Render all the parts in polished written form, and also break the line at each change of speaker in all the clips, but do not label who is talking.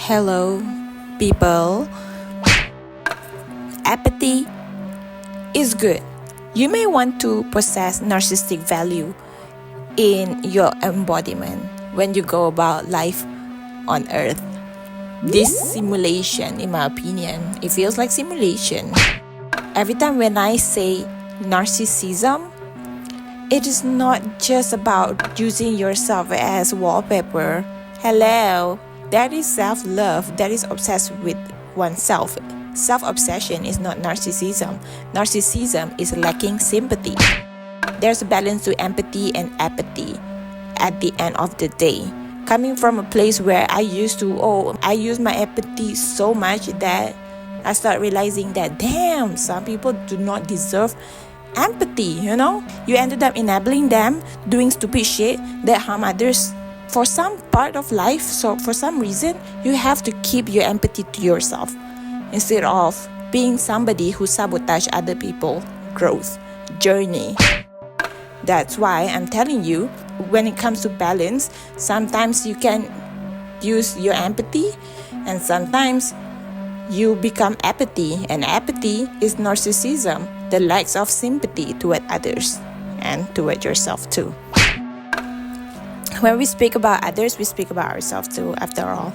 Hello, people. Apathy is good. You may want to possess narcissistic value in your embodiment when you go about life on earth. This simulation, in my opinion, it feels like simulation. Every time when I say narcissism, it is not just about using yourself as wallpaper. Hello, that is self-love, that is obsessed with oneself. Self-obsession is not narcissism. Narcissism is lacking sympathy. There's a balance to empathy and apathy at the end of the day. Coming from a place where I use my empathy so much that I start realizing that, damn, some people do not deserve empathy, You ended up enabling them doing stupid shit that harm others for some part of life. So for some reason, you have to keep your empathy to yourself instead of being somebody who sabotage other people's growth journey. That's why I'm telling you, when it comes to balance, sometimes you can use your empathy and sometimes you become apathy, and apathy is narcissism, the lack of sympathy toward others and toward yourself too. When we speak about others, we speak about ourselves too, after all.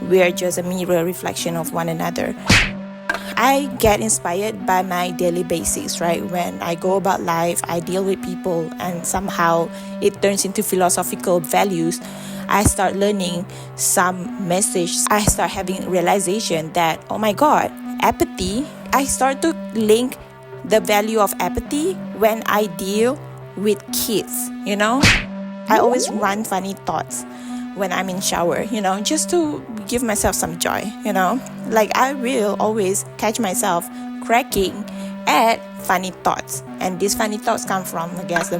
We are just a mirror reflection of one another. I get inspired by my daily basics, right? When I go about life, I deal with people and somehow it turns into philosophical values. I start learning some message. I start having realization that, oh my God, apathy. I start to link the value of apathy when I deal with kids, I always run funny thoughts when I'm in shower, just to give myself some joy, Like I will always catch myself cracking at funny thoughts. And these funny thoughts come from, I guess, the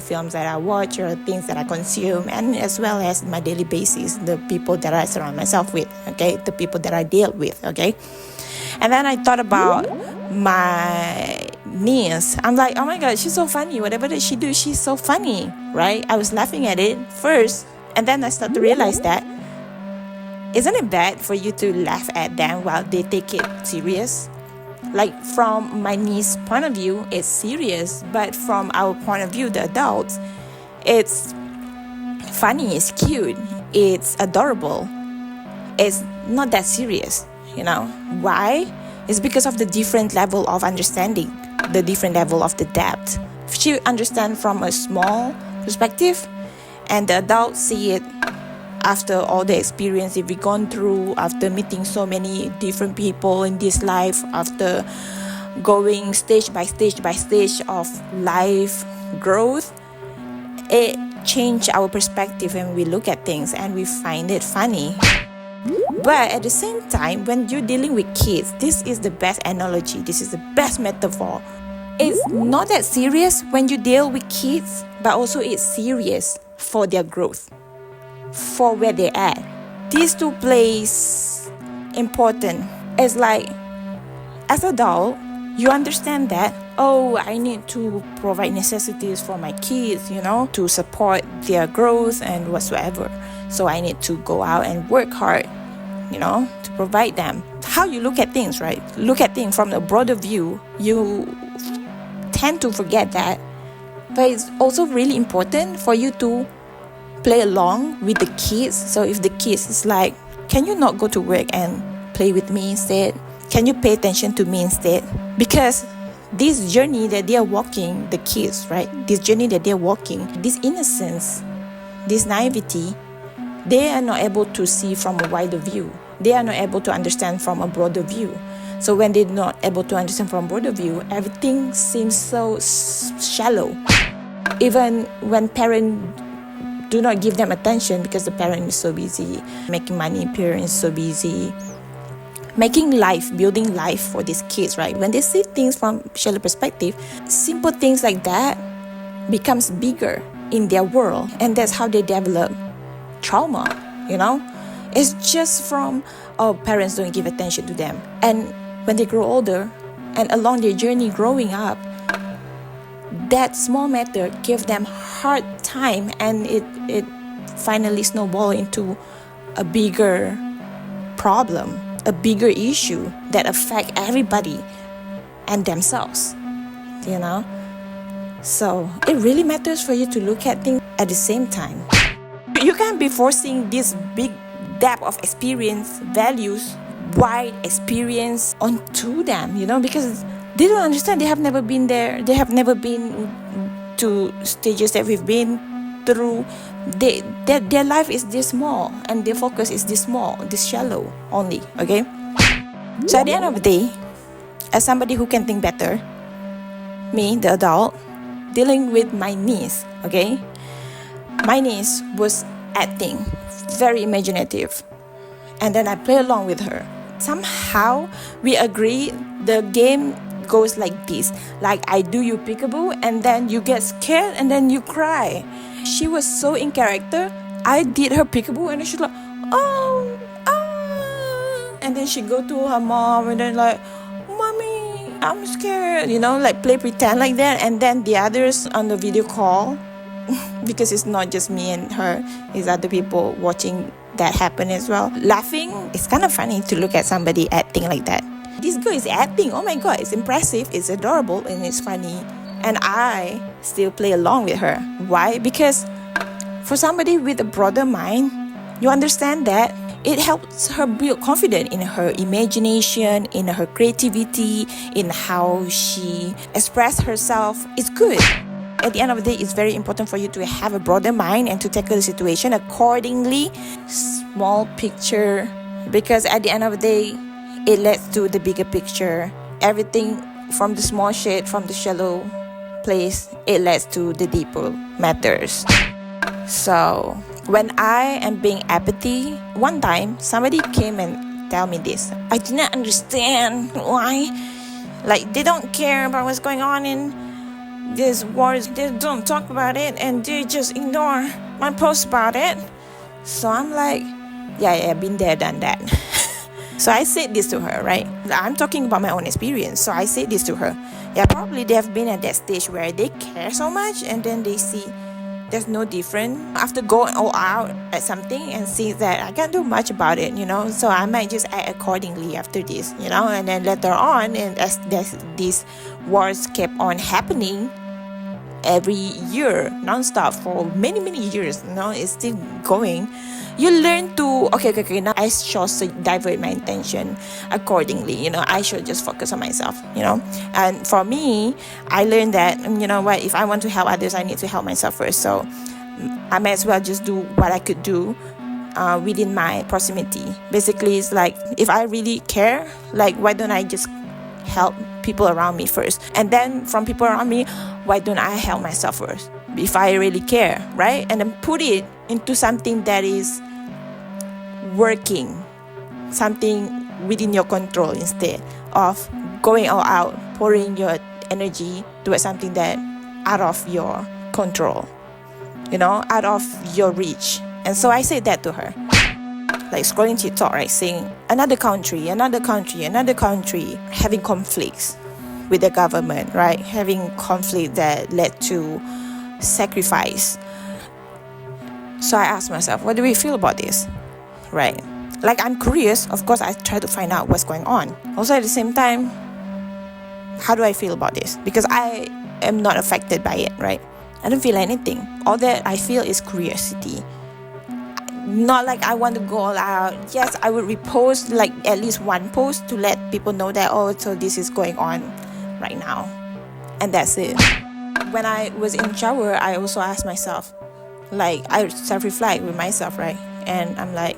films that I watch or things that I consume, and as well as my daily basis, the people that I surround myself with, okay? The people that I deal with, okay? And then I thought about my niece. I'm like, oh my God, she's so funny. Whatever that she do, she's so funny, right? I was laughing at it first, and then I start to realize that, isn't it bad for you to laugh at them while they take it serious? Like from my niece's point of view, it's serious, but from our point of view, the adults, it's funny, it's cute, it's adorable. It's not that serious, Why? It's because of the different level of understanding, the different level of the depth. If she understands from a small perspective, and the adults see it after all the experience that we've gone through, after meeting so many different people in this life, after going stage by stage of life growth, it changed our perspective when we look at things and we find it funny. But at the same time, when you're dealing with kids, this is the best analogy, this is the best metaphor. It's not that serious when you deal with kids, but also it's serious for their growth, for where they're at. These two plays important. It's like, as an adult, you understand that, I need to provide necessities for my kids, to support their growth and whatsoever. So I need to go out and work hard, to provide them. How you look at things, right? Look at things from a broader view. You tend to forget that. But it's also really important for you to play along with the kids. So if the kids is like, can you not go to work and play with me instead? Can you pay attention to me instead? Because this journey that they are walking, the kids, right? This journey that they're walking, this innocence, this naivety, they are not able to see from a wider view. They are not able to understand from a broader view. So when they're not able to understand from a broader view, everything seems so shallow. Even when parents do not give them attention because the parent is so busy making money, parents so busy making life, building life for these kids, right? When they see things from shallow perspective, simple things like that becomes bigger in their world, and that's how they develop trauma, It's just from, parents don't give attention to them. And when they grow older and along their journey growing up, that small matter give them hard time, and it finally snowball into a bigger problem, a bigger issue that affect everybody and themselves, you know. So it really matters for you to look at things at the same time. You can't be forcing this big depth of experience, values, wide experience onto them, you know, because they don't understand. They have never been there. They have never been to stages that we've been through. Their life is this small and their focus is this small, this shallow only, okay? So at the end of the day, as somebody who can think better, me, the adult, dealing with my niece, okay? My niece was acting very imaginative, and then I play along with her. Somehow we agree the game goes like this, like I do you peekaboo and then you get scared and then you cry. She was so in character. I did her peekaboo and then she's like, oh, ah, and then she go to her mom and then like, mommy, I'm scared, you know, like play pretend like that. And then the others on the video call, because it's not just me and her, it's other people watching that happen as well, laughing. It's kind of funny to look at somebody acting like that. This girl is acting, oh my god, it's impressive, it's adorable, and it's funny, and I still play along with her. Why? Because for somebody with a broader mind, you understand that it helps her build confidence in her imagination, in her creativity, in how she expresses herself. It's good. At the end of the day, it's very important for you to have a broader mind and to tackle the situation accordingly. Small picture, because at the end of the day, it leads to the bigger picture. Everything from the small shit, from the shallow place, it leads to the deeper matters. So when I am being apathy, one time somebody came and tell me this. I did not understand why. Like, they don't care about what's going on in these wars. They don't talk about it and they just ignore my post about it. So I'm like, yeah, been there, done that. So I said this to her, right? I'm talking about my own experience. So I said this to her. Yeah, probably they have been at that stage where they care so much and then they see there's no different after going all out at something and see that I can't do much about it, you know. So I might just act accordingly after this, you know. And then later on, and as these wars kept on happening every year, non-stop for many years, you know, it's still going. You learn to, okay, now I should divert my intention accordingly, you know, I should just focus on myself, you know. And for me, I learned that, you know what, if I want to help others, I need to help myself first. So I might as well just do what I could do within my proximity. Basically, it's like, if I really care, like, why don't I just help people around me first? And then from people around me, why don't I help myself first? If I really care, right? And then put it into something that is working, something within your control, instead of going all out, pouring your energy towards something that out of your control, you know, out of your reach. And so I said that to her, like scrolling TikTok, right, saying another country having conflicts with the government, right, having conflict that led to sacrifice. So I asked myself, what do we feel about this, right? Like, I'm curious, of course. I try to find out what's going on. Also at the same time, how do I feel about this? Because I am not affected by it, right? I don't feel anything. All that I feel is curiosity. Not like I want to go all out. Yes, I would repost like at least one post to let people know that, oh, so this is going on right now, and that's it. When I was in shower, I also asked myself, like, I self-reflect with myself, right? And I'm like,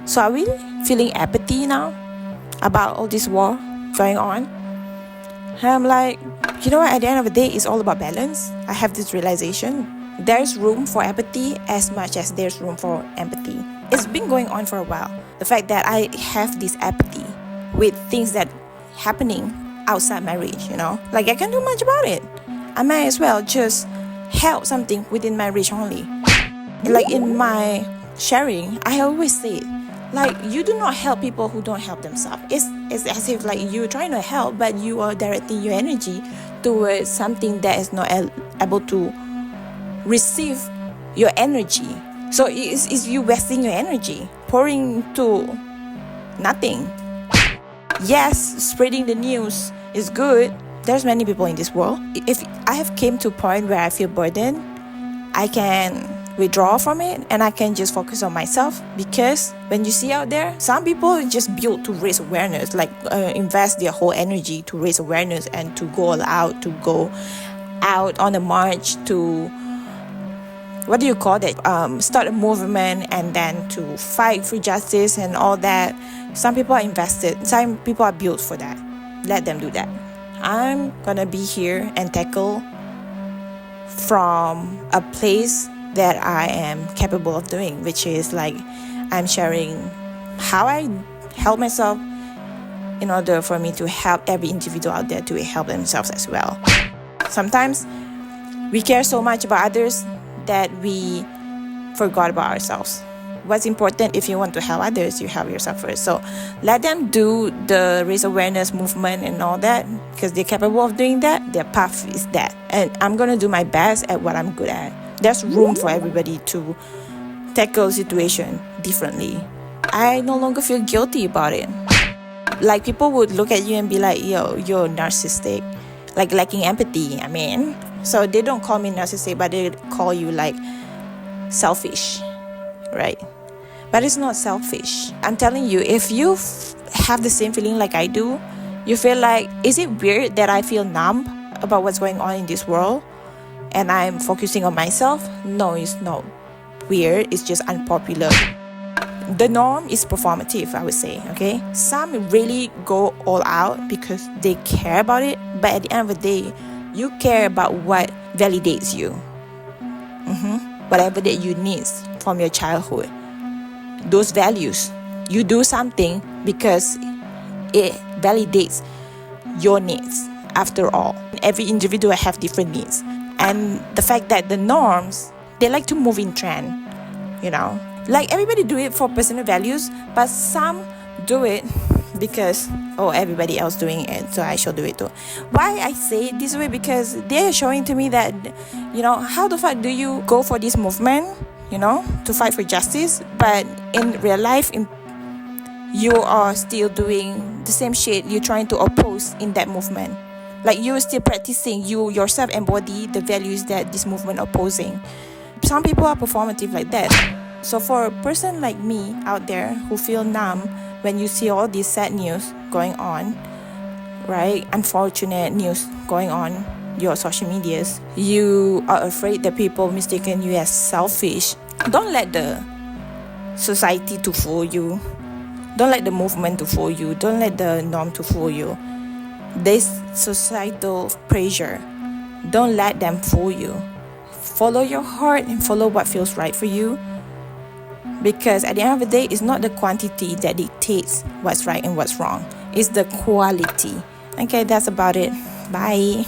so are we feeling apathy now about all this war going on? And I'm like, you know what, at the end of the day, it's all about balance. I have this realization. There's room for apathy as much as there's room for empathy. It's been going on for a while. The fact that I have this apathy with things that happening outside my reach, you know, like, I can't do much about it. I might as well just help something within my reach only. Like in my sharing, I always say, like, you do not help people who don't help themselves. It's as if like you're trying to help, but you are directing your energy towards something that is not able to receive your energy. So it's you wasting your energy, pouring to Nothing. Yes, spreading the news is good. There's many people in this world. If I have came to a point where I feel burdened, I can withdraw from it and I can just focus on myself, because when you see out there, some people just build to raise awareness, like invest their whole energy to raise awareness and to go all out, to go out on a march, to what do you call that, start a movement and then to fight for justice and all that. Some people are invested, some people are built for that. Let them do that. I'm gonna be here and tackle from a place that I am capable of doing, which is like I'm sharing how I help myself in order for me to help every individual out there to help themselves as well. Sometimes we care so much about others that we forgot about ourselves. What's important, if you want to help others, you help yourself first. So let them do the raise awareness movement and all that, because they're capable of doing that. Their path is that, and I'm gonna do my best at what I'm good at. There's room for everybody to tackle situation differently. I no longer feel guilty about it. Like, people would look at you and be like, yo, you're narcissistic, like lacking empathy. I mean, so they don't call me narcissistic, but they call you like selfish, right? But it's not selfish. I'm telling you, if you have the same feeling like I do, you feel like, is it weird that I feel numb about what's going on in this world and I'm focusing on myself? No, it's not weird. It's just unpopular. The norm is performative, I would say, okay? Some really go all out because they care about it, but at the end of the day, you care about what validates you. Whatever that you need from your childhood. Those values. You do something because it validates your needs. After all, every individual have different needs. And the fact that the norms, they like to move in trend, you know? Like, everybody do it for personal values, but some do it because, oh, everybody else doing it, so I should do it too. Why I say it this way? Because they're showing to me that, you know, how the fuck do you go for this movement, you know, to fight for justice, but in real life, you are still doing the same shit you're trying to oppose in that movement. Like, you're still practicing, you yourself embody the values that this movement opposing. Some people are performative like that. So for a person like me out there who feel numb when you see all this sad news going on, right? Unfortunate news going on your social medias, you are afraid that people mistaken you as selfish. Don't let the society to fool you. Don't let the movement to fool you. Don't let the norm to fool you. This societal pressure, don't let them fool you. Follow your heart and follow what feels right for you. Because at the end of the day, it's not the quantity that dictates what's right and what's wrong. It's the quality. Okay, that's about it. Bye.